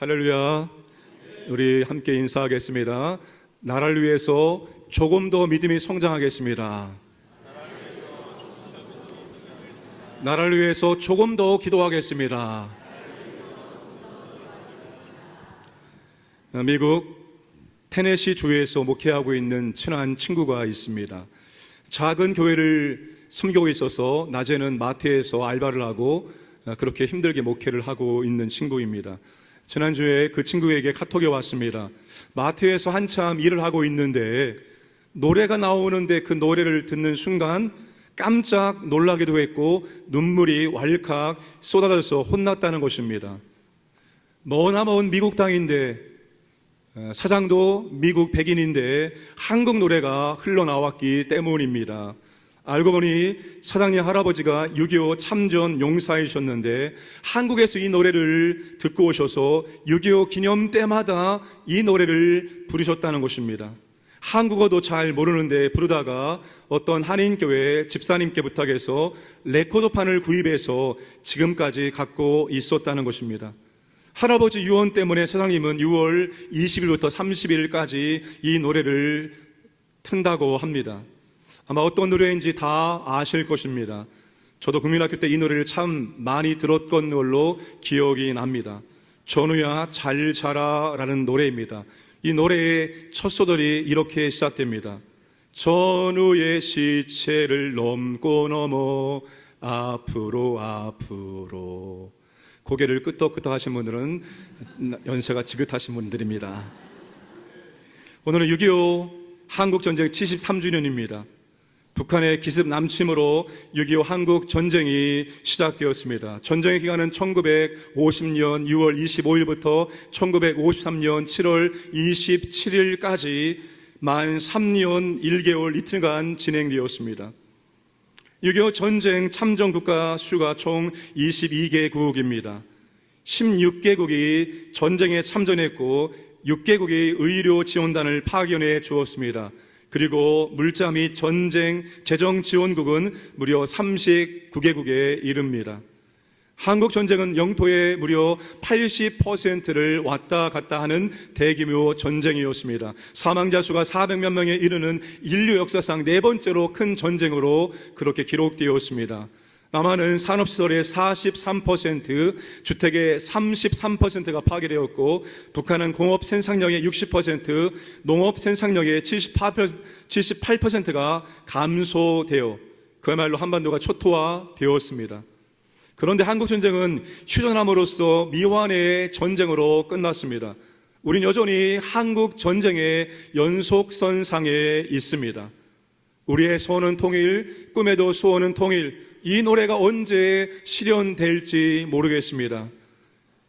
할렐루야. 우리 함께 인사하겠습니다. 나라를 위해서 조금 더 믿음이 성장하겠습니다. 나라를 위해서 조금 더 기도하겠습니다. 미국 테네시 주에서 목회하고 있는 친한 친구가 있습니다. 작은 교회를 섬기고 있어서 낮에는 마트에서 알바를 하고 그렇게 힘들게 목회를 하고 있는 친구입니다. 지난주에 그 친구에게 카톡이 왔습니다. 마트에서 한참 일을 하고 있는데 노래가 나오는데 그 노래를 듣는 순간 깜짝 놀라기도 했고 눈물이 왈칵 쏟아져서 혼났다는 것입니다. 머나먼 미국 땅인데 사장도 미국 백인인데 한국 노래가 흘러나왔기 때문입니다. 알고 보니 사장님 할아버지가 6.25 참전 용사이셨는데 한국에서 이 노래를 듣고 오셔서 6.25 기념 때마다 이 노래를 부르셨다는 것입니다. 한국어도 잘 모르는데 부르다가 어떤 한인교회 집사님께 부탁해서 레코드판을 구입해서 지금까지 갖고 있었다는 것입니다. 할아버지 유언 때문에 사장님은 6월 20일부터 30일까지 이 노래를 튼다고 합니다. 아마 어떤 노래인지 다 아실 것입니다. 저도 국민학교 때 이 노래를 참 많이 들었던 걸로 기억이 납니다. 전우야 잘 자라 라는 노래입니다. 이 노래의 첫 소절이 이렇게 시작됩니다. 전우의 시체를 넘고 넘어 앞으로 앞으로. 고개를 끄덕끄덕 하신 분들은 연세가 지긋하신 분들입니다. 오늘은 6.25 한국전쟁 73주년입니다. 북한의 기습 남침으로 6.25 한국 전쟁이 시작되었습니다. 전쟁의 기간은 1950년 6월 25일부터 1953년 7월 27일까지 만 3년 1개월 이틀간 진행되었습니다. 6.25 전쟁 참전 국가 수가 총 22개국입니다. 16개국이 전쟁에 참전했고 6개국이 의료 지원단을 파견해 주었습니다. 그리고 물자 및 전쟁 재정 지원국은 무려 39개국에 이릅니다. 한국 전쟁은 영토의 무려 80%를 왔다 갔다 하는 대규모 전쟁이었습니다. 사망자 수가 400몇 명에 이르는 인류 역사상 네 번째로 큰 전쟁으로 그렇게 기록되었습니다. 남한은 산업시설의 43%, 주택의 33%가 파괴되었고 북한은 공업 생산량의 60%, 농업 생산량의 78%가 감소되어 그야말로 한반도가 초토화되었습니다. 그런데 한국전쟁은 휴전함으로써 미완의 전쟁으로 끝났습니다. 우린 여전히 한국전쟁의 연속선상에 있습니다. 우리의 소원은 통일, 꿈에도 소원은 통일. 이 노래가 언제 실현될지 모르겠습니다.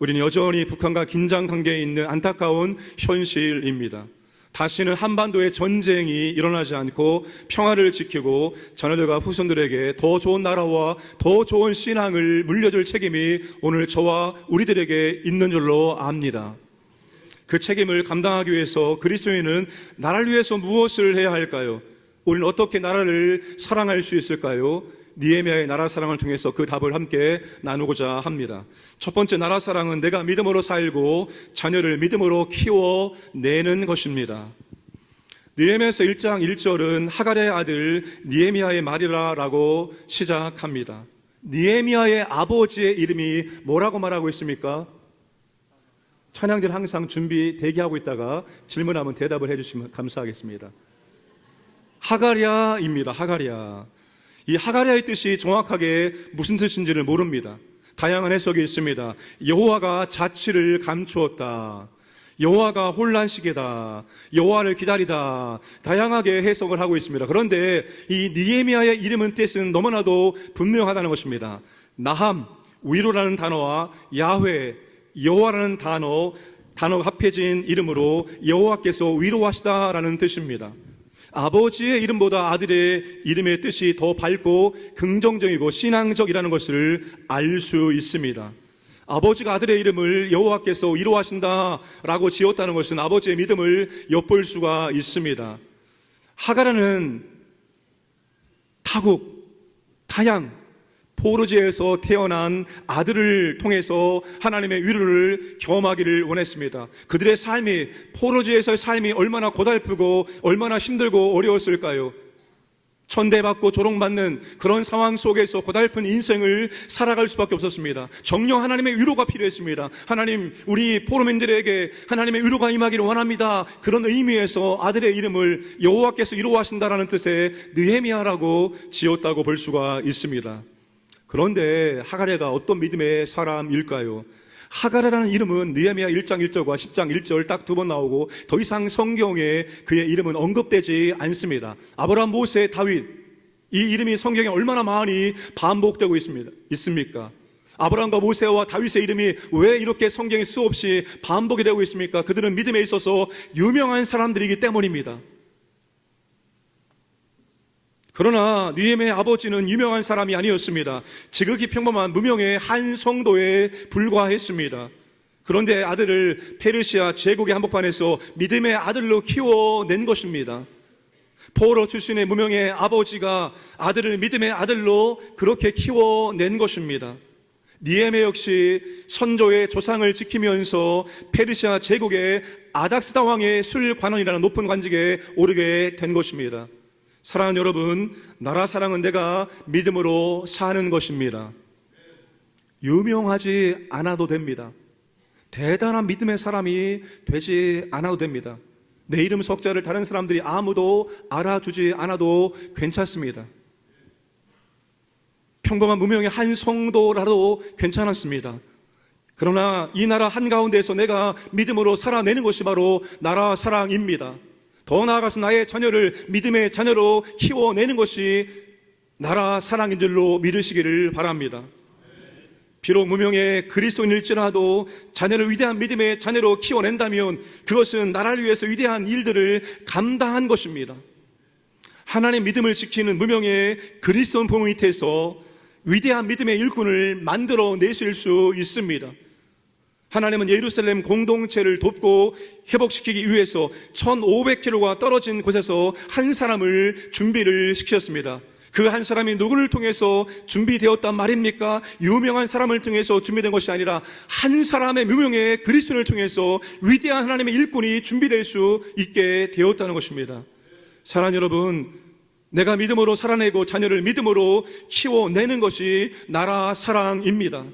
우리는 여전히 북한과 긴장관계에 있는 안타까운 현실입니다. 다시는 한반도의 전쟁이 일어나지 않고 평화를 지키고 자녀들과 후손들에게 더 좋은 나라와 더 좋은 신앙을 물려줄 책임이 오늘 저와 우리들에게 있는 줄로 압니다. 그 책임을 감당하기 위해서 그리스도인은 나라를 위해서 무엇을 해야 할까요? 우리는 어떻게 나라를 사랑할 수 있을까요? 느헤미야의 나라 사랑을 통해서 그 답을 함께 나누고자 합니다. 첫 번째 나라 사랑은 내가 믿음으로 살고 자녀를 믿음으로 키워내는 것입니다. 느헤미야서 1장 1절은 하갈의 아들 느헤미야의 말이라라고 시작합니다. 느헤미야의 아버지의 이름이 뭐라고 말하고 있습니까? 찬양들 항상 대기하고 있다가 질문하면 대답을 해주시면 감사하겠습니다. 하갈야입니다. 하갈야. 이 하갈야의 뜻이 정확하게 무슨 뜻인지를 모릅니다. 다양한 해석이 있습니다. 여호와가 자취를 감추었다. 여호와가 혼란시계다. 여호와를 기다리다. 다양하게 해석을 하고 있습니다. 그런데 이 느헤미야의 이름은 뜻은 너무나도 분명하다는 것입니다. 나함, 위로라는 단어와 야훼, 여호와라는 단어가 합해진 이름으로 여호와께서 위로하시다라는 뜻입니다. 아버지의 이름보다 아들의 이름의 뜻이 더 밝고 긍정적이고 신앙적이라는 것을 알 수 있습니다. 아버지가 아들의 이름을 여호와께서 위로하신다라고 지었다는 것은 아버지의 믿음을 엿볼 수가 있습니다. 하갈은 타국, 타양, 포르지에서 태어난 아들을 통해서 하나님의 위로를 경험하기를 원했습니다. 그들의 삶이, 포르지에서의 삶이 얼마나 고달프고 얼마나 힘들고 어려웠을까요? 천대받고 조롱받는 그런 상황 속에서 고달픈 인생을 살아갈 수밖에 없었습니다. 정녕 하나님의 위로가 필요했습니다. 하나님, 우리 포로민들에게 하나님의 위로가 임하기를 원합니다. 그런 의미에서 아들의 이름을 여호와께서 위로하신다라는 뜻의 느헤미야라고 지었다고 볼 수가 있습니다. 그런데 하가랴가 어떤 믿음의 사람일까요? 하가랴라는 이름은 느헤미야 1장 1절과 10장 1절 딱 두 번 나오고 더 이상 성경에 그의 이름은 언급되지 않습니다. 아브라함, 모세, 다윗, 이 이름이 성경에 얼마나 많이 반복되고 있습니까? 아브라함과 모세와 다윗의 이름이 왜 이렇게 성경에 수없이 반복이 되고 있습니까? 그들은 믿음에 있어서 유명한 사람들이기 때문입니다. 그러나 느헤미야의 아버지는 유명한 사람이 아니었습니다. 지극히 평범한 무명의 한 성도에 불과했습니다. 그런데 아들을 페르시아 제국의 한복판에서 믿음의 아들로 키워낸 것입니다. 포로 출신의 무명의 아버지가 아들을 믿음의 아들로 그렇게 키워낸 것입니다. 느헤미야 역시 선조의 조상을 지키면서 페르시아 제국의 아닥스다 왕의 술관원이라는 높은 관직에 오르게 된 것입니다. 사랑하는 여러분, 나라 사랑은 내가 믿음으로 사는 것입니다. 유명하지 않아도 됩니다. 대단한 믿음의 사람이 되지 않아도 됩니다. 내 이름 석자를 다른 사람들이 아무도 알아주지 않아도 괜찮습니다. 평범한 무명의 한 성도라도 괜찮았습니다. 그러나 이 나라 한가운데에서 내가 믿음으로 살아내는 것이 바로 나라 사랑입니다. 더 나아가서 나의 자녀를 믿음의 자녀로 키워내는 것이 나라 사랑인 줄로 믿으시기를 바랍니다. 비록 무명의 그리스도인일지라도 자녀를 위대한 믿음의 자녀로 키워낸다면 그것은 나라를 위해서 위대한 일들을 감당한 것입니다. 하나님의 믿음을 지키는 무명의 그리스도인 부모 밑에서 위대한 믿음의 일꾼을 만들어 내실 수 있습니다. 하나님은 예루살렘 공동체를 돕고 회복시키기 위해서 1500km가 떨어진 곳에서 한 사람을 준비를 시켰습니다. 그 한 사람이 누구를 통해서 준비되었단 말입니까? 유명한 사람을 통해서 준비된 것이 아니라 한 사람의 무명의 그리스도인을 통해서 위대한 하나님의 일꾼이 준비될 수 있게 되었다는 것입니다. 사랑하는 여러분, 내가 믿음으로 살아내고 자녀를 믿음으로 키워내는 것이 나라 사랑입니다.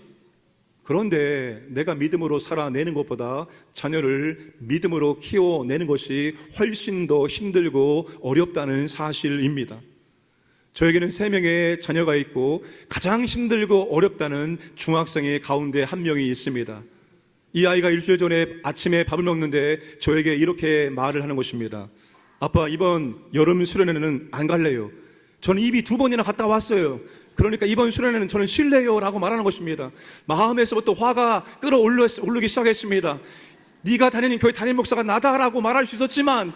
그런데 내가 믿음으로 살아내는 것보다 자녀를 믿음으로 키워내는 것이 훨씬 더 힘들고 어렵다는 사실입니다. 저에게는 3명의 자녀가 있고 가장 힘들고 어렵다는 중학생의 가운데 한 명이 있습니다. 이 아이가 일주일 전에 아침에 밥을 먹는데 저에게 이렇게 말을 하는 것입니다. 아빠, 이번 여름 수련회는 안 갈래요. 저는 이미 2번이나 갔다 왔어요. 그러니까 이번 수련회는 저는 쉴래요 라고 말하는 것입니다. 마음에서부터 화가 끓어오르기 시작했습니다. 네가 다니는 교회 담임 목사가 나다라고 말할 수 있었지만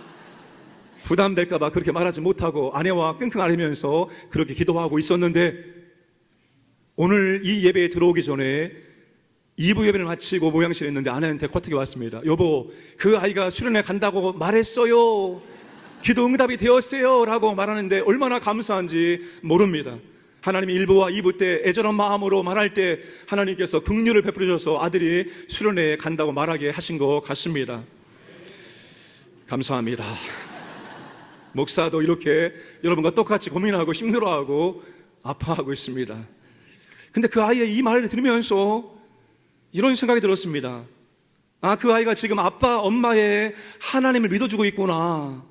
부담될까 봐 그렇게 말하지 못하고 아내와 끙끙 앓으면서 그렇게 기도하고 있었는데 오늘 이 예배에 들어오기 전에 2부 예배를 마치고 모양실에 있는데 아내한테 카톡이 왔습니다. 여보, 그 아이가 수련회 간다고 말했어요. 기도 응답이 되었어요 라고 말하는데 얼마나 감사한지 모릅니다. 하나님이 1부와 2부 때 애절한 마음으로 말할 때 하나님께서 긍휼을 베풀어 주셔서 아들이 수련회에 간다고 말하게 하신 것 같습니다. 감사합니다. 목사도 이렇게 여러분과 똑같이 고민하고 힘들어하고 아파하고 있습니다. 근데 그 아이의 이 말을 들으면서 이런 생각이 들었습니다. 아, 그 아이가 지금 아빠, 엄마의 하나님을 믿어주고 있구나.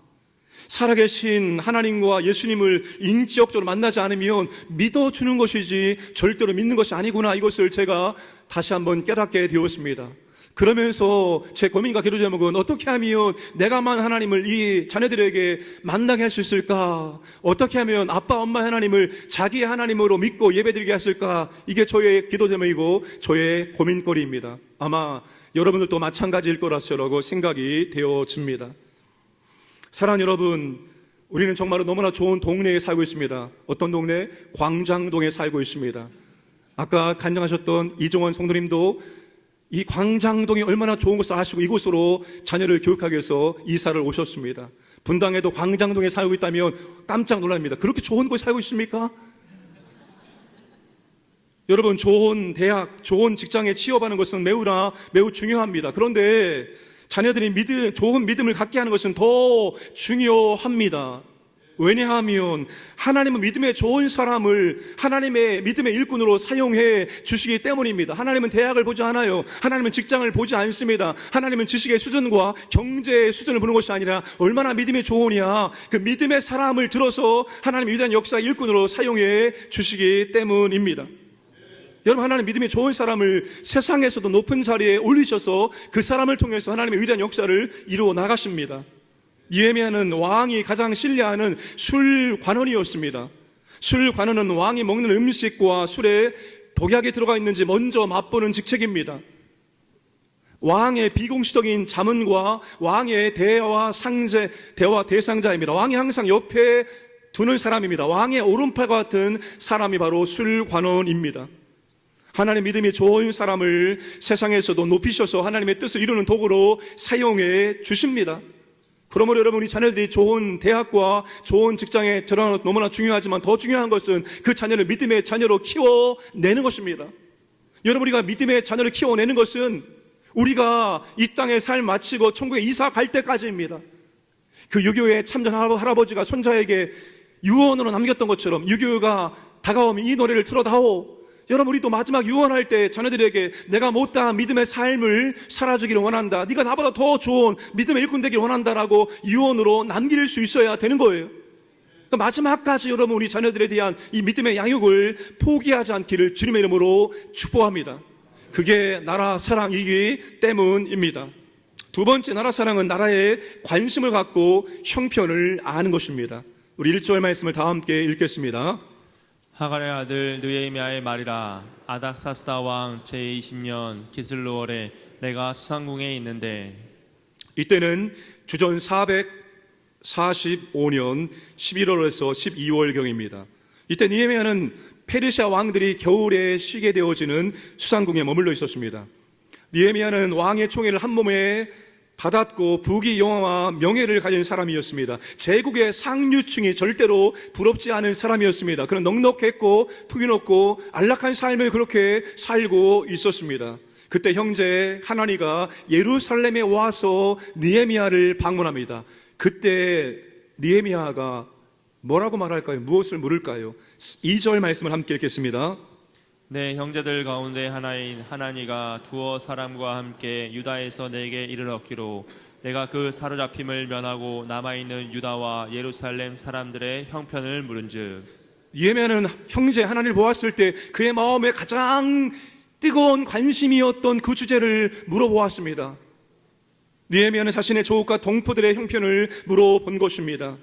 살아계신 하나님과 예수님을 인격적으로 만나지 않으면 믿어주는 것이지 절대로 믿는 것이 아니구나. 이것을 제가 다시 한번 깨닫게 되었습니다. 그러면서 제 고민과 기도 제목은 어떻게 하면 내가만 하나님을 이 자녀들에게 만나게 할 수 있을까? 어떻게 하면 아빠, 엄마 하나님을 자기의 하나님으로 믿고 예배드리게 했을까? 이게 저의 기도 제목이고 저의 고민거리입니다. 아마 여러분들도 마찬가지일 거라고 생각이 되어집니다. 사랑하는 여러분, 우리는 정말로 너무나 좋은 동네에 살고 있습니다. 어떤 동네? 광장동에 살고 있습니다. 아까 간증하셨던 이종원 성도님도 이 광장동이 얼마나 좋은 것을 아시고 이곳으로 자녀를 교육하기 위해서 이사를 오셨습니다. 분당에도 광장동에 살고 있다면 깜짝 놀랍니다. 그렇게 좋은 곳에 살고 있습니까? 여러분, 좋은 대학, 좋은 직장에 취업하는 것은 매우 중요합니다. 그런데 자녀들이 좋은 믿음을 갖게 하는 것은 더 중요합니다. 왜냐하면 하나님은 믿음의 좋은 사람을 하나님의 믿음의 일꾼으로 사용해 주시기 때문입니다. 하나님은 대학을 보지 않아요. 하나님은 직장을 보지 않습니다. 하나님은 지식의 수준과 경제의 수준을 보는 것이 아니라 얼마나 믿음이 좋으냐, 그 믿음의 사람을 들어서 하나님의 위대한 역사의 일꾼으로 사용해 주시기 때문입니다. 여러분, 하나님 믿음이 좋은 사람을 세상에서도 높은 자리에 올리셔서 그 사람을 통해서 하나님의 위대한 역사를 이루어 나가십니다. 느헤미야는 왕이 가장 신뢰하는 술관원이었습니다. 술관원은 왕이 먹는 음식과 술에 독약이 들어가 있는지 먼저 맛보는 직책입니다. 왕의 비공식적인 자문과 왕의 대화 대상자입니다. 왕이 항상 옆에 두는 사람입니다. 왕의 오른팔과 같은 사람이 바로 술관원입니다. 하나님 믿음이 좋은 사람을 세상에서도 높이셔서 하나님의 뜻을 이루는 도구로 사용해 주십니다. 그러므로 여러분, 우리 자녀들이 좋은 대학과 좋은 직장에 들어가는 것 너무나 중요하지만 더 중요한 것은 그 자녀를 믿음의 자녀로 키워내는 것입니다. 여러분, 우리가 믿음의 자녀를 키워내는 것은 우리가 이 땅의 삶 마치고 천국에 이사 갈 때까지입니다. 그 유교의 참전 할아버지가 손자에게 유언으로 남겼던 것처럼 유교가 다가오면 이 노래를 틀어다오. 여러분, 우리도 마지막 유언할 때 자녀들에게 내가 못다한 믿음의 삶을 살아주기를 원한다, 네가 나보다 더 좋은 믿음의 일꾼 되기를 원한다라고 유언으로 남길 수 있어야 되는 거예요. 그러니까 마지막까지 여러분, 우리 자녀들에 대한 이 믿음의 양육을 포기하지 않기를 주님의 이름으로 축복합니다. 그게 나라 사랑이기 때문입니다. 두 번째, 나라 사랑은 나라에 관심을 갖고 형편을 아는 것입니다. 우리 1절 말씀을 다 함께 읽겠습니다. 하갈의 아들 느헤미야의 말이라. 아닥사스다 왕 제20년 기슬루월에 내가 수상궁에 있는데. 이때는 주전 445년 11월에서 12월경입니다. 이때 느헤미야는 페르시아 왕들이 겨울에 쉬게 되어지는 수상궁에 머물러 있었습니다. 느헤미야는 왕의 총애를 한 몸에 받았고 부귀 영화와 명예를 가진 사람이었습니다. 제국의 상류층이 절대로 부럽지 않은 사람이었습니다. 그는 넉넉했고 풍요롭고 안락한 삶을 그렇게 살고 있었습니다. 그때 형제 하나니가 예루살렘에 와서 느헤미야를 방문합니다. 그때 느헤미야가 뭐라고 말할까요? 무엇을 물을까요? 2절 말씀을 함께 읽겠습니다. 내 형제들 가운데 하나인 하나니가 두어 사람과 함께 유다에서 내게 이를 얻기로 내가 그 사로잡힘을 면하고 남아있는 유다와 예루살렘 사람들의 형편을 물은즉. 느헤미야는 형제 하나님을 보았을 때 그의 마음에 가장 뜨거운 관심이었던 그 주제를 물어보았습니다. 느헤미야는 자신의 조국과 동포들의 형편을 물어본 것입니다.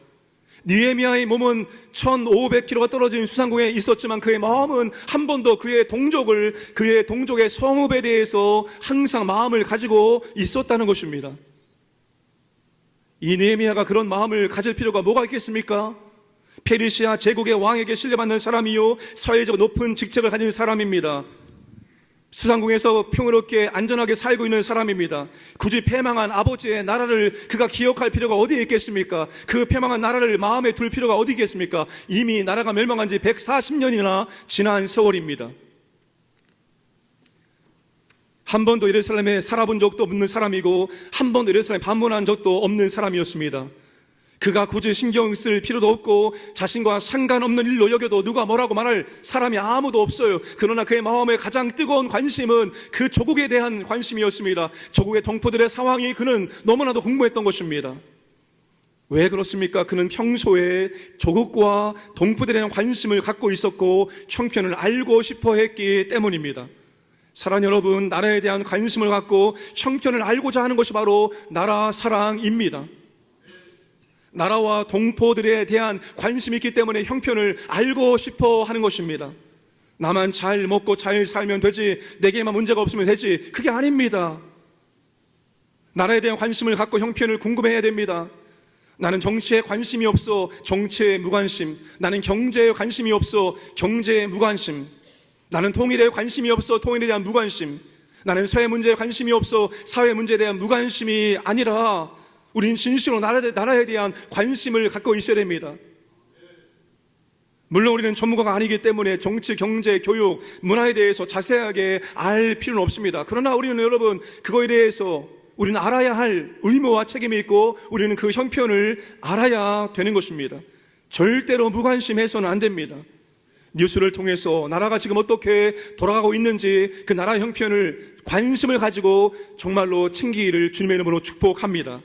느헤미야의 몸은 1500km가 떨어진 수상궁에 있었지만 그의 마음은 한 번도 그의 동족의 성읍에 대해서 항상 마음을 가지고 있었다는 것입니다. 이 느헤미야가 그런 마음을 가질 필요가 뭐가 있겠습니까? 페르시아 제국의 왕에게 신뢰받는 사람이요, 사회적 높은 직책을 가진 사람입니다. 수상궁에서 평화롭게 안전하게 살고 있는 사람입니다. 굳이 패망한 아버지의 나라를 그가 기억할 필요가 어디에 있겠습니까? 그 패망한 나라를 마음에 둘 필요가 어디 있겠습니까? 이미 나라가 멸망한 지 140년이나 지난 세월입니다. 한 번도 예루살렘에 살아본 적도 없는 사람이고 한 번도 예루살렘에 방문한 적도 없는 사람이었습니다. 그가 굳이 신경 쓸 필요도 없고 자신과 상관없는 일로 여겨도 누가 뭐라고 말할 사람이 아무도 없어요. 그러나 그의 마음에 가장 뜨거운 관심은 그 조국에 대한 관심이었습니다. 조국의 동포들의 상황이 그는 너무나도 궁금했던 것입니다. 왜 그렇습니까? 그는 평소에 조국과 동포들에 대한 관심을 갖고 있었고 형편을 알고 싶어 했기 때문입니다. 사랑하는 여러분, 나라에 대한 관심을 갖고 형편을 알고자 하는 것이 바로 나라 사랑입니다. 나라와 동포들에 대한 관심이 있기 때문에 형편을 알고 싶어 하는 것입니다. 나만 잘 먹고 잘 살면 되지, 내게만 문제가 없으면 되지, 그게 아닙니다. 나라에 대한 관심을 갖고 형편을 궁금해야 됩니다. 나는 정치에 관심이 없어 정치에 무관심, 나는 경제에 관심이 없어 경제에 무관심, 나는 통일에 관심이 없어 통일에 대한 무관심, 나는 사회 문제에 관심이 없어 사회 문제에 대한 무관심이 아니라 우리는 진실로 나라에 대한 관심을 갖고 있어야 됩니다. 물론 우리는 전문가가 아니기 때문에 정치, 경제, 교육, 문화에 대해서 자세하게 알 필요는 없습니다. 그러나 우리는 여러분, 그거에 대해서 우리는 알아야 할 의무와 책임이 있고 우리는 그 형편을 알아야 되는 것입니다. 절대로 무관심해서는 안 됩니다. 뉴스를 통해서 나라가 지금 어떻게 돌아가고 있는지 그 나라 형편을 관심을 가지고 정말로 챙기기를 주님의 이름으로 축복합니다.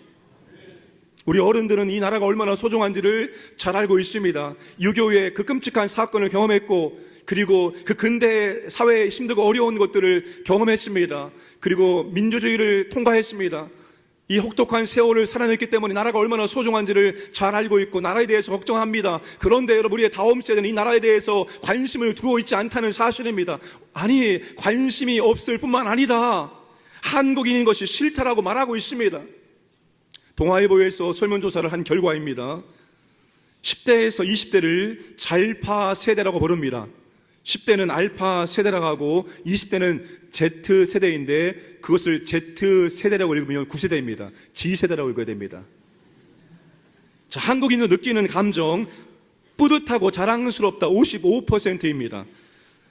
우리 어른들은 이 나라가 얼마나 소중한지를 잘 알고 있습니다. 유교의 그 끔찍한 사건을 경험했고, 그리고 그 근대 사회의 힘들고 어려운 것들을 경험했습니다. 그리고 민주주의를 통과했습니다. 이 혹독한 세월을 살아냈기 때문에 나라가 얼마나 소중한지를 잘 알고 있고 나라에 대해서 걱정합니다. 그런데 여러분, 우리의 다음 세대는 이 나라에 대해서 관심을 두고 있지 않다는 사실입니다. 아니, 관심이 없을 뿐만 아니라 한국인인 것이 싫다라고 말하고 있습니다. 동아일보에서 설문조사를 한 결과입니다. 10대에서 20대를 잘파 세대라고 부릅니다. 10대는 알파 세대라고 하고 20대는 Z 세대인데 그것을 Z 세대라고 읽으면 9세대입니다. G 세대라고 읽어야 됩니다. 자, 한국인은 느끼는 감정, 뿌듯하고 자랑스럽다 55%입니다.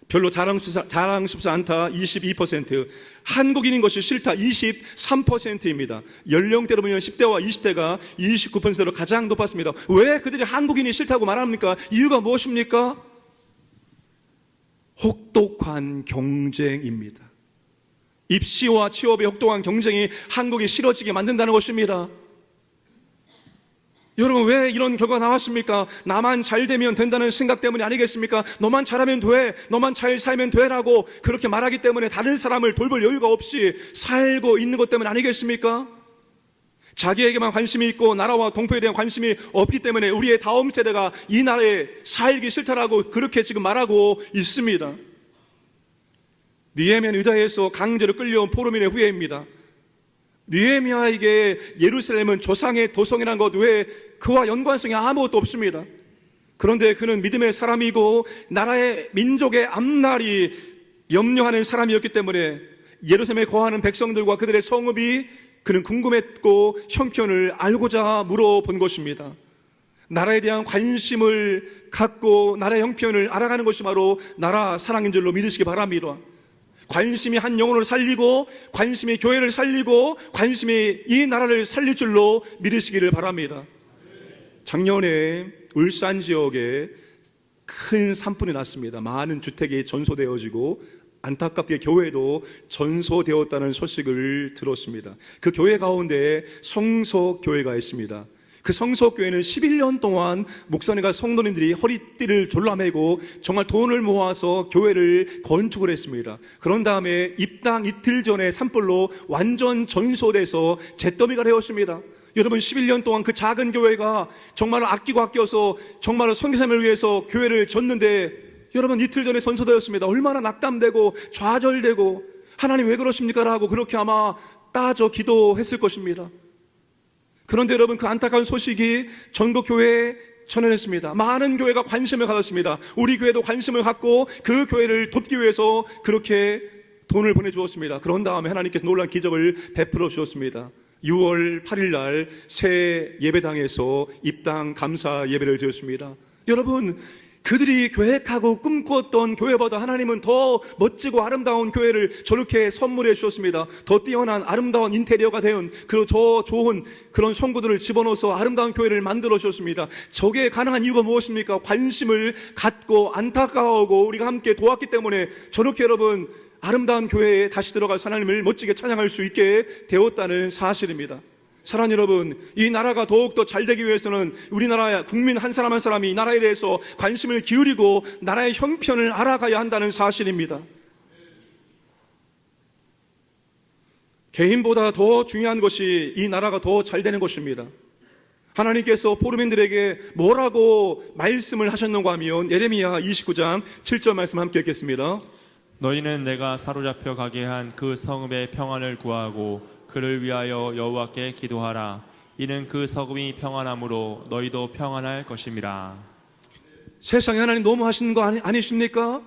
별로 자랑스럽지 않다 22%, 한국인인 것이 싫다 23%입니다. 연령대로 보면 10대와 20대가 29%로 가장 높았습니다. 왜 그들이 한국인이 싫다고 말합니까? 이유가 무엇입니까? 혹독한 경쟁입니다. 입시와 취업의 혹독한 경쟁이 한국이 싫어지게 만든다는 것입니다. 여러분, 왜 이런 결과가 나왔습니까? 나만 잘 되면 된다는 생각 때문이 아니겠습니까? 너만 잘하면 돼, 너만 잘 살면 되라고 그렇게 말하기 때문에 다른 사람을 돌볼 여유가 없이 살고 있는 것 때문 아니겠습니까? 자기에게만 관심이 있고 나라와 동포에 대한 관심이 없기 때문에 우리의 다음 세대가 이 나라에 살기 싫다라고 그렇게 지금 말하고 있습니다. 느헤미야는 유다에서 강제로 끌려온 포로민의 후예입니다. 느헤미야에게 예루살렘은 조상의 도성이라는 것 외에 그와 연관성이 아무것도 없습니다. 그런데 그는 믿음의 사람이고 나라의 민족의 앞날이 염려하는 사람이었기 때문에 예루살렘에 거하는 백성들과 그들의 성읍이 그는 궁금했고 형편을 알고자 물어본 것입니다. 나라에 대한 관심을 갖고 나라의 형편을 알아가는 것이 바로 나라 사랑인 줄로 믿으시기 바랍니다. 관심이 한 영혼을 살리고 관심이 교회를 살리고 관심이 이 나라를 살릴 줄로 믿으시기를 바랍니다. 작년에 울산 지역에 큰 산불이 났습니다. 많은 주택이 전소되어지고 안타깝게 교회도 전소되었다는 소식을 들었습니다. 그 교회 가운데 성석교회가 있습니다. 그 성석교회는 11년 동안 목사님과 성도님들이 허리띠를 졸라매고 정말 돈을 모아서 교회를 건축을 했습니다. 그런 다음에 입당 이틀 전에 산불로 완전 전소돼서 잿더미가 되었습니다. 여러분, 11년 동안 그 작은 교회가 정말 아끼고 아껴서 정말 선교사님을 위해서 교회를 졌는데 여러분, 이틀 전에 전소되었습니다. 얼마나 낙담되고 좌절되고 하나님 왜 그러십니까? 라고 그렇게 아마 따져 기도했을 것입니다. 그런데 여러분, 그 안타까운 소식이 전국 교회에 전해냈습니다. 많은 교회가 관심을 가졌습니다. 우리 교회도 관심을 갖고 그 교회를 돕기 위해서 그렇게 돈을 보내주었습니다. 그런 다음에 하나님께서 놀라운 기적을 베풀어 주셨습니다. 6월 8일 날 새 예배당에서 입당 감사 예배를 드렸습니다. 여러분, 그들이 계획하고 꿈꿨던 교회보다 하나님은 더 멋지고 아름다운 교회를 저렇게 선물해 주셨습니다. 더 뛰어난 아름다운 인테리어가 된 그리고 더 좋은 그런 성구들을 집어넣어서 아름다운 교회를 만들어 주셨습니다. 저게 가능한 이유가 무엇입니까? 관심을 갖고 안타까워하고 우리가 함께 도왔기 때문에 저렇게 여러분 아름다운 교회에 다시 들어가서 하나님을 멋지게 찬양할 수 있게 되었다는 사실입니다. 사랑하는 여러분, 이 나라가 더욱더 잘 되기 위해서는 우리나라 국민 한 사람 한 사람이 이 나라에 대해서 관심을 기울이고 나라의 형편을 알아가야 한다는 사실입니다. 개인보다 더 중요한 것이 이 나라가 더 잘 되는 것입니다. 하나님께서 포로민들에게 뭐라고 말씀을 하셨는가 하면 예레미야 29장 7절 말씀 함께 읽겠습니다. 너희는 내가 사로잡혀 가게 한 그 성읍의 평안을 구하고 그를 위하여 여호와께 기도하라. 이는 그 성읍이 평안함으로 너희도 평안할 것임이라. 세상에 하나님 너무 하시는 거 아니십니까?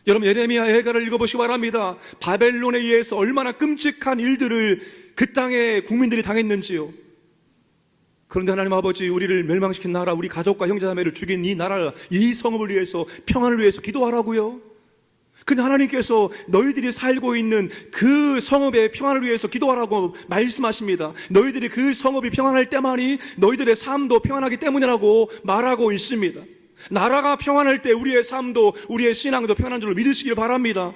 여러분, 예레미야 예가를 읽어보시기 바랍니다. 바벨론에 의해서 얼마나 끔찍한 일들을 그 땅의 국민들이 당했는지요. 그런데 하나님 아버지, 우리를 멸망시킨 나라, 우리 가족과 형제자매를 죽인 이 나라, 이 성읍을 위해서, 평안을 위해서 기도하라고요. 근데 하나님께서 너희들이 살고 있는 그 성읍의 평안을 위해서 기도하라고 말씀하십니다. 너희들이 그 성읍이 평안할 때만이 너희들의 삶도 평안하기 때문이라고 말하고 있습니다. 나라가 평안할 때 우리의 삶도, 우리의 신앙도 평안한 줄로 믿으시길 바랍니다.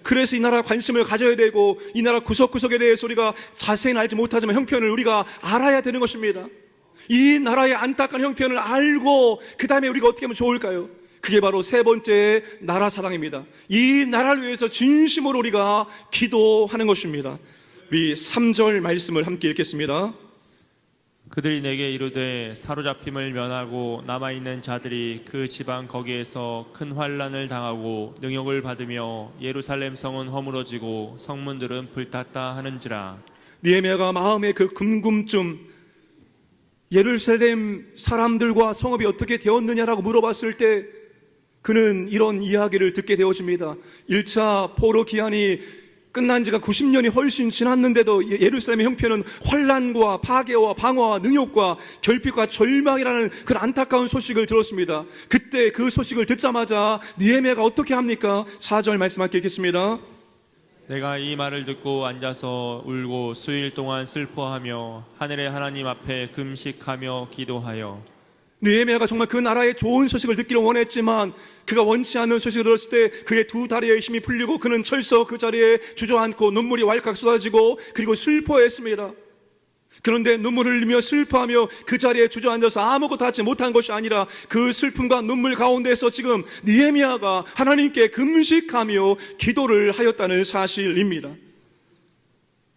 그래서 이 나라 관심을 가져야 되고, 이 나라 구석구석에 대해서 우리가 자세히는 알지 못하지만 형편을 우리가 알아야 되는 것입니다. 이 나라의 안타까운 형편을 알고 그 다음에 우리가 어떻게 하면 좋을까요? 그게 바로 세 번째 나라 사랑입니다. 이 나라를 위해서 진심으로 우리가 기도하는 것입니다. 우리 3절 말씀을 함께 읽겠습니다. 그들이 내게 이르되 사로잡힘을 면하고 남아있는 자들이 그 지방 거기에서 큰 환난을 당하고 능욕을 받으며 예루살렘 성은 허물어지고 성문들은 불탔다 하는지라. 느헤미야가 마음의 그 궁금증, 예루살렘 사람들과 성읍이 어떻게 되었느냐라고 물어봤을 때 그는 이런 이야기를 듣게 되어집니다. 1차 포로 기한이 끝난 지가 90년이 훨씬 지났는데도 예루살렘의 형편은 환난과 파괴와 방화와 능욕과 결핍과 절망이라는 그런 안타까운 소식을 들었습니다. 그때 그 소식을 듣자마자 느헤미야가 어떻게 합니까? 4절 말씀할게 읽겠습니다. 내가 이 말을 듣고 앉아서 울고 수일 동안 슬퍼하며 하늘의 하나님 앞에 금식하며 기도하여. 느헤미야가 정말 그 나라의 좋은 소식을 듣기를 원했지만 그가 원치 않는 소식을 들었을 때 그의 두 다리에 힘이 풀리고 그는 철서 그 자리에 주저앉고 눈물이 왈칵 쏟아지고 그리고 슬퍼했습니다. 그런데 눈물을 흘리며 슬퍼하며 그 자리에 주저앉아서 아무것도 하지 못한 것이 아니라 그 슬픔과 눈물 가운데서 지금 느헤미야가 하나님께 금식하며 기도를 하였다는 사실입니다.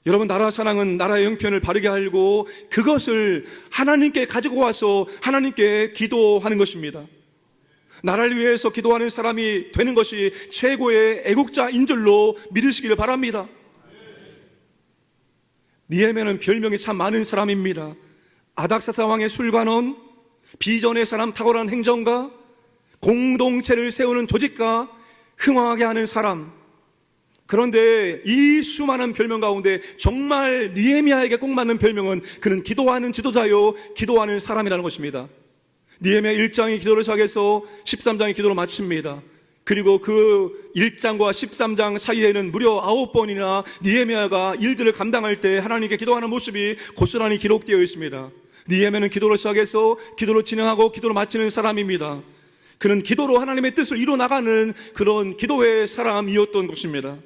여러분, 나라 사랑은 나라의 형편을 바르게 알고 그것을 하나님께 가지고 와서 하나님께 기도하는 것입니다. 나라를 위해서 기도하는 사람이 되는 것이 최고의 애국자인 줄로 믿으시기를 바랍니다. 느헤미야는 별명이 참 많은 사람입니다. 아닥사스 왕의 술관원, 비전의 사람, 탁월한 행정가, 공동체를 세우는 조직가, 흥왕하게 하는 사람. 그런데 이 수많은 별명 가운데 정말 느헤미야에게 꼭 맞는 별명은 그는 기도하는 지도자요, 기도하는 사람이라는 것입니다. 느헤미야 1장의 기도를 시작해서 13장의 기도로 마칩니다. 그리고 그 1장과 13장 사이에는 무려 9번이나 느헤미야가 일들을 감당할 때 하나님께 기도하는 모습이 고스란히 기록되어 있습니다. 느헤미야는 기도를 시작해서 기도로 진행하고 기도로 마치는 사람입니다. 그는 기도로 하나님의 뜻을 이루어나가는 그런 기도의 사람이었던 것입니다.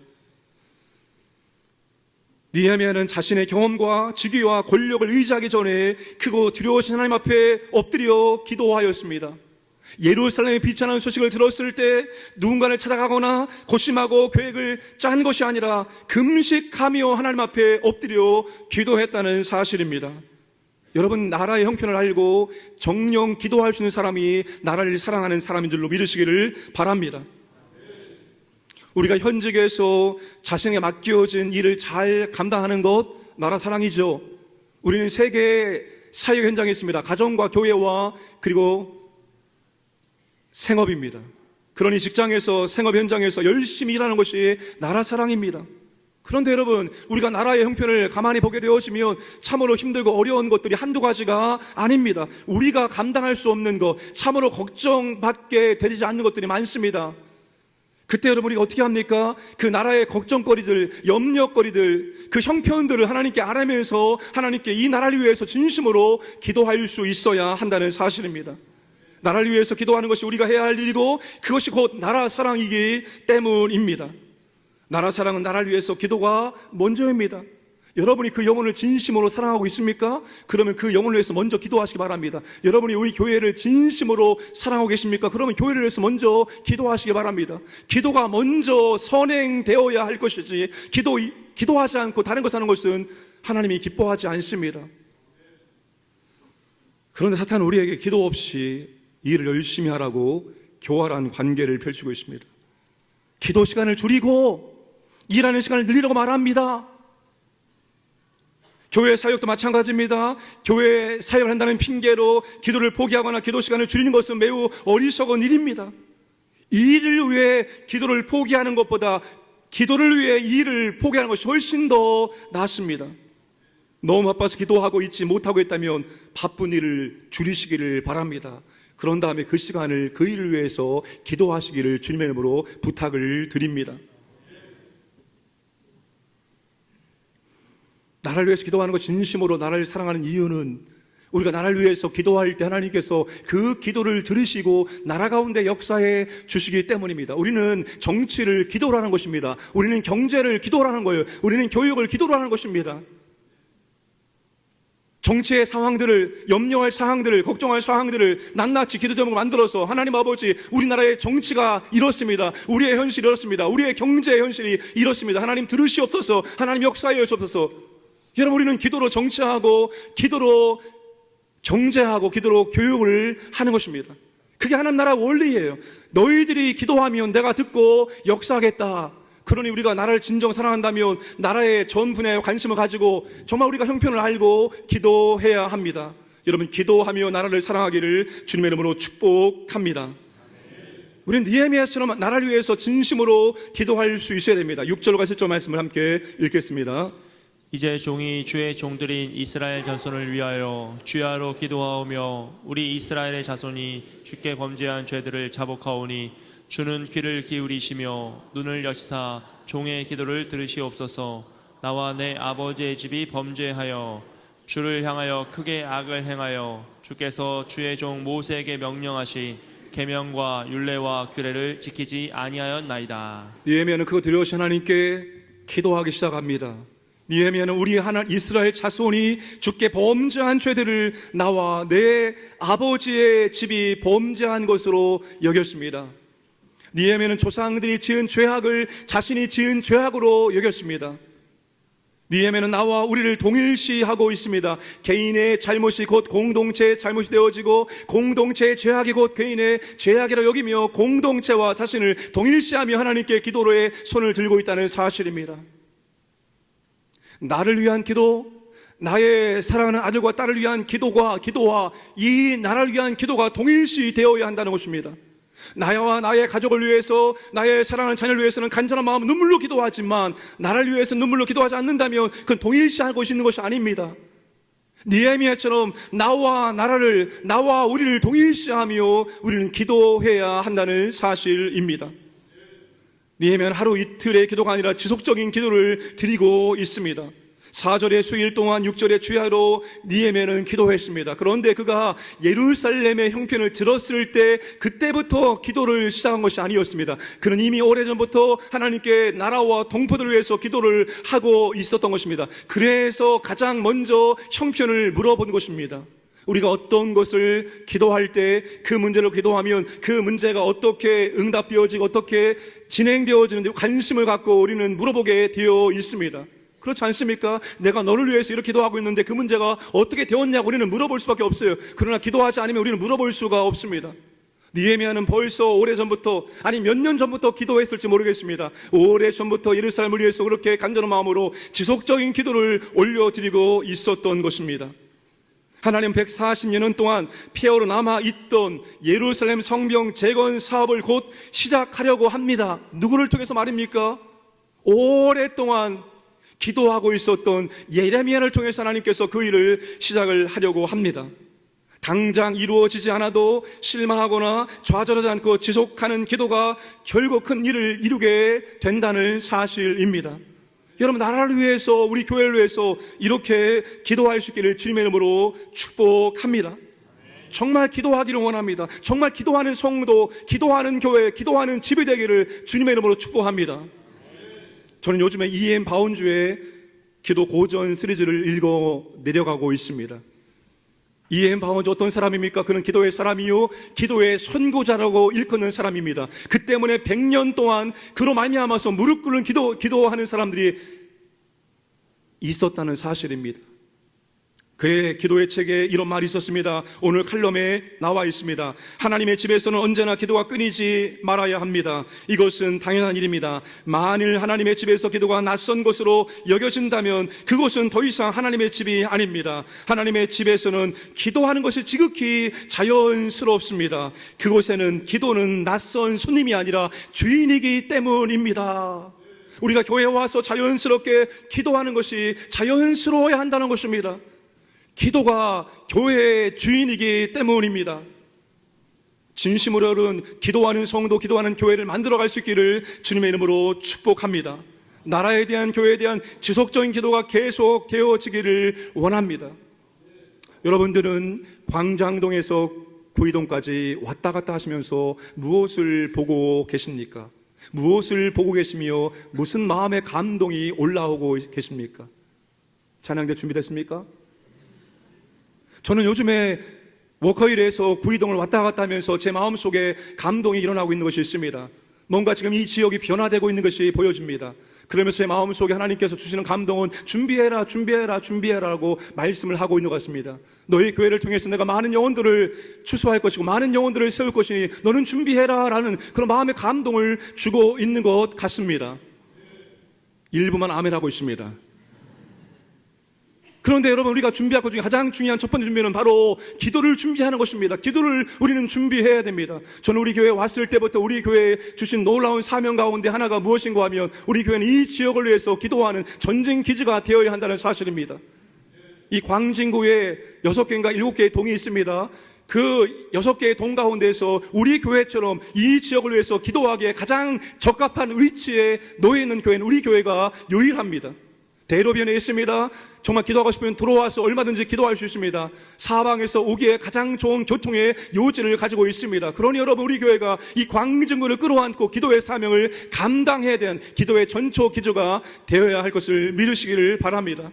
느헤미야는 자신의 경험과 직위와 권력을 의지하기 전에 크고 두려우신 하나님 앞에 엎드려 기도하였습니다. 예루살렘에 비천한 소식을 들었을 때 누군가를 찾아가거나 고심하고 계획을 짠 것이 아니라 금식하며 하나님 앞에 엎드려 기도했다는 사실입니다. 여러분, 나라의 형편을 알고 정령 기도할 수 있는 사람이 나라를 사랑하는 사람인 줄로 믿으시기를 바랍니다. 우리가 현직에서 자신에게 맡겨진 일을 잘 감당하는 것, 나라 사랑이죠. 우리는 세계 사역 현장에 있습니다. 가정과 교회와 그리고 생업입니다. 그러니 직장에서, 생업 현장에서 열심히 일하는 것이 나라 사랑입니다. 그런데 여러분, 우리가 나라의 형편을 가만히 보게 되어지면 참으로 힘들고 어려운 것들이 한두 가지가 아닙니다. 우리가 감당할 수 없는 것, 참으로 걱정받게 되지 않는 것들이 많습니다. 그때 여러분, 우리가 어떻게 합니까? 그 나라의 걱정거리들, 염려거리들, 그 형편들을 하나님께 아뢰면서 하나님께 이 나라를 위해서 진심으로 기도할 수 있어야 한다는 사실입니다. 나라를 위해서 기도하는 것이 우리가 해야 할 일이고 그것이 곧 나라 사랑이기 때문입니다. 나라 사랑은 나라를 위해서 기도가 먼저입니다. 여러분이 그 영혼을 진심으로 사랑하고 있습니까? 그러면 그 영혼을 위해서 먼저 기도하시기 바랍니다. 여러분이 우리 교회를 진심으로 사랑하고 계십니까? 그러면 교회를 위해서 먼저 기도하시기 바랍니다. 기도가 먼저 선행되어야 할 것이지 기도하지 않고 다른 것 하는 것은 하나님이 기뻐하지 않습니다. 그런데 사탄은 우리에게 기도 없이 일을 열심히 하라고 교활한 관계를 펼치고 있습니다. 기도 시간을 줄이고 일하는 시간을 늘리라고 말합니다. 교회 사역도 마찬가지입니다. 교회 사역을 한다는 핑계로 기도를 포기하거나 기도 시간을 줄이는 것은 매우 어리석은 일입니다. 일을 위해 기도를 포기하는 것보다 기도를 위해 일을 포기하는 것이 훨씬 더 낫습니다. 너무 바빠서 기도하고 있지 못하고 있다면 바쁜 일을 줄이시기를 바랍니다. 그런 다음에 그 시간을 그 일을 위해서 기도하시기를 주님의 이름으로 부탁을 드립니다. 나라를 위해서 기도하는 것, 진심으로 나라를 사랑하는 이유는 우리가 나라를 위해서 기도할 때 하나님께서 그 기도를 들으시고 나라 가운데 역사해 주시기 때문입니다. 우리는 정치를 기도로 하는 것입니다. 우리는 경제를 기도로 하는 거예요. 우리는 교육을 기도로 하는 것입니다. 정치의 상황들을, 염려할 사항들을, 걱정할 사항들을 낱낱이 기도 제목을 만들어서 하나님 아버지, 우리나라의 정치가 이렇습니다. 우리의 현실이 이렇습니다. 우리의 경제의 현실이 이렇습니다. 하나님 들으시옵소서. 하나님 역사하여 주옵소서. 여러분, 우리는 기도로 정치하고 기도로 경제하고 기도로 교육을 하는 것입니다. 그게 하나님 나라 원리예요. 너희들이 기도하면 내가 듣고 역사하겠다. 그러니 우리가 나라를 진정 사랑한다면 나라의 전 분야에 관심을 가지고 정말 우리가 형편을 알고 기도해야 합니다. 여러분, 기도하며 나라를 사랑하기를 주님의 이름으로 축복합니다. 우리는 느헤미야처럼 나라를 위해서 진심으로 기도할 수 있어야 됩니다. 6절과 7절 말씀을 함께 읽겠습니다. 이제 종이 주의 종들인 이스라엘 자손을 위하여 주야로 기도하오며 우리 이스라엘의 자손이 주께 범죄한 죄들을 자복하오니 주는 귀를 기울이시며 눈을 여시사 종의 기도를 들으시옵소서. 나와 내 아버지의 집이 범죄하여 주를 향하여 크게 악을 행하여 주께서 주의 종 모세에게 명령하신 계명과 율례와 규례를 지키지 아니하였나이다. 느헤미야는 그거 들으신 하나님께 기도하기 시작합니다. 느헤미야는 우리 이스라엘 자손이 주께 범죄한 죄들을 나와 내 아버지의 집이 범죄한 것으로 여겼습니다. 느헤미야는 조상들이 지은 죄악을 자신이 지은 죄악으로 여겼습니다. 느헤미야는 나와 우리를 동일시하고 있습니다. 개인의 잘못이 곧 공동체의 잘못이 되어지고 공동체의 죄악이 곧 개인의 죄악이라 여기며 공동체와 자신을 동일시하며 하나님께 기도로의 손을 들고 있다는 사실입니다. 나를 위한 기도, 나의 사랑하는 아들과 딸을 위한 기도와 이 나라를 위한 기도가 동일시 되어야 한다는 것입니다. 나와 나의 가족을 위해서, 나의 사랑하는 자녀를 위해서는 간절한 마음 눈물로 기도하지만 나라를 위해서 눈물로 기도하지 않는다면 그건 동일시하고 있는 것이 아닙니다. 느헤미야처럼 나와 우리를 동일시하며 우리는 기도해야 한다는 사실입니다. 느헤미야는 하루 이틀의 기도가 아니라 지속적인 기도를 드리고 있습니다. 4절의 수일 동안 6절의 주야로 느헤미야는 기도했습니다. 그런데 그가 예루살렘의 형편을 들었을 때 그때부터 기도를 시작한 것이 아니었습니다. 그는 이미 오래전부터 하나님께 나라와 동포들을 위해서 기도를 하고 있었던 것입니다. 그래서 가장 먼저 형편을 물어본 것입니다. 우리가 어떤 것을 기도할 때 그 문제로 기도하면 그 문제가 어떻게 응답되어지고 어떻게 진행되어지는지 관심을 갖고 우리는 물어보게 되어 있습니다. 그렇지 않습니까? 내가 너를 위해서 이렇게 기도하고 있는데 그 문제가 어떻게 되었냐고 우리는 물어볼 수밖에 없어요. 그러나 기도하지 않으면 우리는 물어볼 수가 없습니다. 느헤미야는 벌써 오래전부터, 아니 몇 년 전부터 기도했을지 모르겠습니다. 오래전부터 예루살렘을 위해서 그렇게 간절한 마음으로 지속적인 기도를 올려드리고 있었던 것입니다. 하나님 140년 동안 폐허로 남아있던 예루살렘 성벽 재건 사업을 곧 시작하려고 합니다. 누구를 통해서 말입니까? 오랫동안 기도하고 있었던 예레미야를 통해서 하나님께서 그 일을 시작을 하려고 합니다. 당장 이루어지지 않아도 실망하거나 좌절하지 않고 지속하는 기도가 결국 큰 일을 이루게 된다는 사실입니다. 여러분, 나라를 위해서, 우리 교회를 위해서 이렇게 기도할 수 있기를 주님의 이름으로 축복합니다. 정말 기도하기를 원합니다. 정말 기도하는 성도, 기도하는 교회, 기도하는 집이 되기를 주님의 이름으로 축복합니다. 저는 요즘에 E.M. 바운주의 기도 고전 시리즈를 읽어 내려가고 있습니다. E.M. 바운주 어떤 사람입니까? 그는 기도의 사람이요 기도의 선고자라고 일컫는 사람입니다. 그 때문에 100년 동안 그로 말미암아서 무릎 꿇는 기도하는 사람들이 있었다는 사실입니다. 그의 기도의 책에 이런 말이 있었습니다. 오늘 칼럼에 나와 있습니다. 하나님의 집에서는 언제나 기도가 끊이지 말아야 합니다. 이것은 당연한 일입니다. 만일 하나님의 집에서 기도가 낯선 것으로 여겨진다면 그것은 더 이상 하나님의 집이 아닙니다. 하나님의 집에서는 기도하는 것이 지극히 자연스럽습니다. 그곳에는 기도는 낯선 손님이 아니라 주인이기 때문입니다. 우리가 교회에 와서 자연스럽게 기도하는 것이 자연스러워야 한다는 것입니다. 기도가 교회의 주인이기 때문입니다. 진심으로 여러분 기도하는 성도, 기도하는 교회를 만들어갈 수 있기를 주님의 이름으로 축복합니다. 나라에 대한, 교회에 대한 지속적인 기도가 계속 되어지기를 원합니다. 여러분들은 광장동에서 구이동까지 왔다 갔다 하시면서 무엇을 보고 계십니까? 무엇을 보고 계시며 무슨 마음의 감동이 올라오고 계십니까? 찬양대 준비됐습니까? 저는 요즘에 워커힐에서 구이동을 왔다 갔다 하면서 제 마음속에 감동이 일어나고 있는 것이 있습니다. 뭔가 지금 이 지역이 변화되고 있는 것이 보여집니다. 그러면서 제 마음속에 하나님께서 주시는 감동은 준비해라, 준비해라, 준비해라라고 말씀을 하고 있는 것 같습니다. 너희 교회를 통해서 내가 많은 영혼들을 추수할 것이고 많은 영혼들을 세울 것이니 너는 준비해라라는 그런 마음의 감동을 주고 있는 것 같습니다. 일부만 아멘하고 있습니다. 그런데 여러분, 우리가 준비할 것 중에 가장 중요한 첫 번째 준비는 바로 기도를 준비하는 것입니다. 기도를 우리는 준비해야 됩니다. 저는 우리 교회에 왔을 때부터 우리 교회에 주신 놀라운 사명 가운데 하나가 무엇인가 하면 우리 교회는 이 지역을 위해서 기도하는 전쟁 기지가 되어야 한다는 사실입니다. 이 광진구에 6개인가 7개의 동이 있습니다. 그 6개의 동 가운데에서 우리 교회처럼 이 지역을 위해서 기도하기에 가장 적합한 위치에 놓여 있는 교회는 우리 교회가 유일합니다. 대로변에 있습니다. 정말 기도하고 싶으면 들어와서 얼마든지 기도할 수 있습니다. 사방에서 오기에 가장 좋은 교통의 요지를 가지고 있습니다. 그러니 여러분, 우리 교회가 이 광진구를 끌어안고 기도의 사명을 감당해야 되는 기도의 전초 기조가 되어야 할 것을 믿으시기를 바랍니다.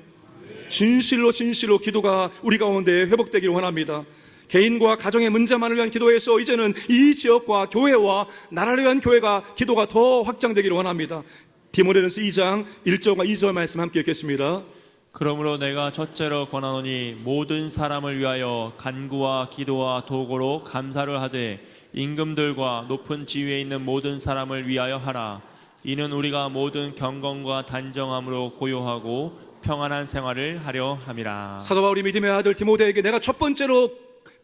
진실로 기도가 우리 가운데 회복되기를 원합니다. 개인과 가정의 문제만을 위한 기도에서 이제는 이 지역과 교회와 나라를 위한 기도가 더 확장되기를 원합니다. 디모데전서 2장 1절과 2절 말씀 함께 읽겠습니다. 그러므로 내가 첫째로 권하노니 모든 사람을 위하여 간구와 기도와 도고로 감사를 하되 임금들과 높은 지위에 있는 모든 사람을 위하여 하라. 이는 우리가 모든 경건과 단정함으로 고요하고 평안한 생활을 하려 함이라. 사도 바울이 믿음의 아들 디모데에게 내가 첫 번째로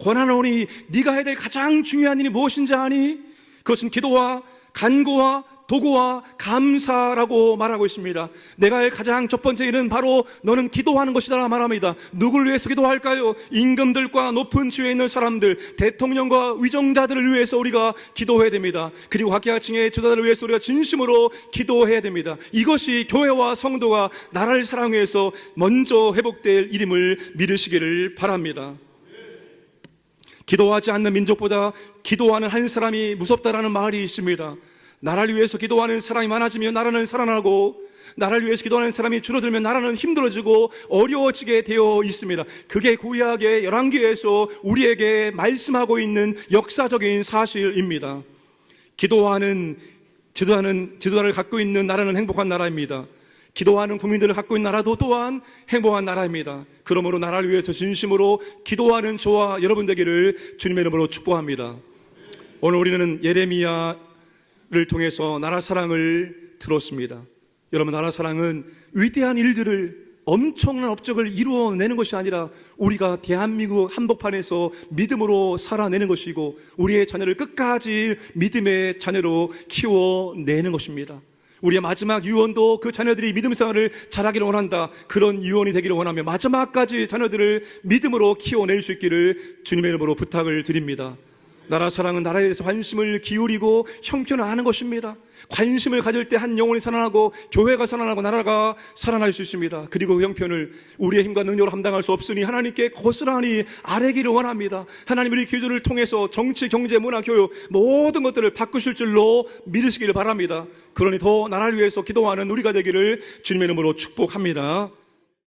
권하노니 네가 해야 될 가장 중요한 일이 무엇인지 아니? 그것은 기도와 간구와 도구와 감사라고 말하고 있습니다. 내가 할 가장 첫 번째 일은 바로 너는 기도하는 것이다 말합니다. 누구를 위해서 기도할까요? 임금들과 높은 지위에 있는 사람들, 대통령과 위정자들을 위해서 우리가 기도해야 됩니다. 그리고 각계각층의 지도자들을 위해서 우리가 진심으로 기도해야 됩니다. 이것이 교회와 성도가 나라를 사랑해서 먼저 회복될 일임을 믿으시기를 바랍니다. 기도하지 않는 민족보다 기도하는 한 사람이 무섭다라는 말이 있습니다. 나라를 위해서 기도하는 사람이 많아지면 나라는 살아나고, 나라를 위해서 기도하는 사람이 줄어들면 나라는 힘들어지고 어려워지게 되어 있습니다. 그게 구약의 열왕기에서 우리에게 말씀하고 있는 역사적인 사실입니다. 기도하는 지도자를 갖고 있는 나라는 행복한 나라입니다. 기도하는 국민들을 갖고 있는 나라도 또한 행복한 나라입니다. 그러므로 나라를 위해서 진심으로 기도하는 저와 여러분 되기를 주님의 이름으로 축복합니다. 오늘 우리는 예레미야를 통해서 나라 사랑을 들었습니다. 여러분, 나라 사랑은 위대한 일들을, 엄청난 업적을 이루어내는 것이 아니라 우리가 대한민국 한복판에서 믿음으로 살아내는 것이고 우리의 자녀를 끝까지 믿음의 자녀로 키워내는 것입니다. 우리의 마지막 유언도 그 자녀들이 믿음 생활을 잘하기를 원한다, 그런 유언이 되기를 원하며 마지막까지 자녀들을 믿음으로 키워낼 수 있기를 주님의 이름으로 부탁을 드립니다. 나라 사랑은 나라에 대해서 관심을 기울이고 형편화하는 것입니다. 관심을 가질 때 한 영혼이 살아나고 교회가 살아나고 나라가 살아날 수 있습니다. 그리고 그 형편을 우리의 힘과 능력으로 감당할 수 없으니 하나님께 고스란히 아뢰기를 원합니다. 하나님, 우리 기도를 통해서 정치, 경제, 문화, 교육 모든 것들을 바꾸실 줄로 믿으시기를 바랍니다. 그러니 더 나라를 위해서 기도하는 우리가 되기를 주님의 이름으로 축복합니다.